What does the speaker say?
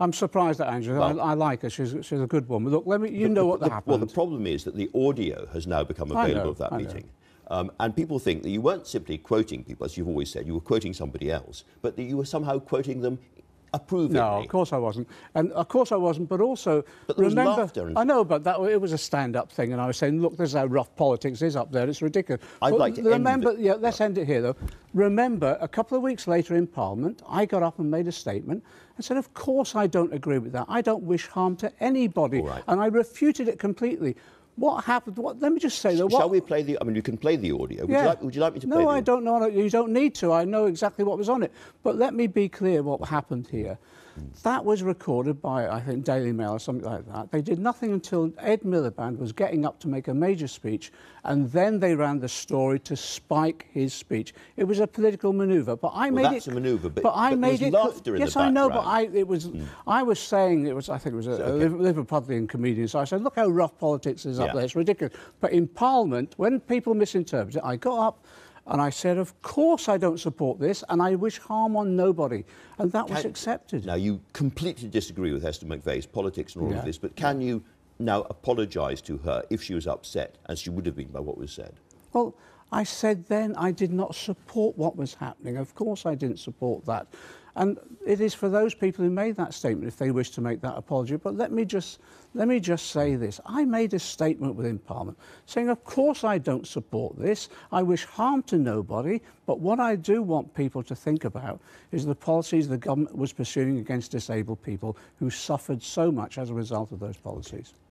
I'm surprised at Angela. Well, I like her. She's a good woman. Look, you know what happened. Well, the problem is that the audio has now become available of that meeting. And people think that you weren't simply quoting people, as you've always said, you were quoting somebody else, but that you were somehow quoting them approvingly. No, of course I wasn't. And of course I wasn't, but also... But there was laughter. I know, but it was a stand-up thing, and I was saying, look, this is how rough politics is up there. It's ridiculous. I'd like to remember, let's end it here, though. Remember, a couple of weeks later in Parliament, I got up and made a statement and said, of course I don't agree with that. I don't wish harm to anybody. All right. And I refuted it completely. What happened? Let me just say, though. Shall we play the... I mean, you can play the audio. Would you like me to play No, the I don't know. You don't need to. I know exactly what was on it. But let me be clear what happened here. That was recorded by, I think, Daily Mail or something like that. They did nothing until Ed Miliband was getting up to make a major speech, and then they ran the story to spike his speech. It was a political manoeuvre, but I made it... that's a manoeuvre, but I made it... laughter in yes, the background. I know, but I was saying, I think it was a Liverpudlian comedian, so I said, look how rough politics is up there, it's ridiculous. But in Parliament, when people misinterpret it, I got up and I said, of course I don't support this, and I wish harm on nobody. And that was accepted. Now, you completely disagree with Esther McVey's politics and all of this, but can you now apologise to her if she was upset, as she would have been by what was said? Well, I said then I did not support what was happening. Of course I didn't support that. And it is for those people who made that statement if they wish to make that apology. But let me just say this. I made a statement within Parliament saying, of course I don't support this. I wish harm to nobody. But what I do want people to think about is the policies the government was pursuing against disabled people who suffered so much as a result of those policies.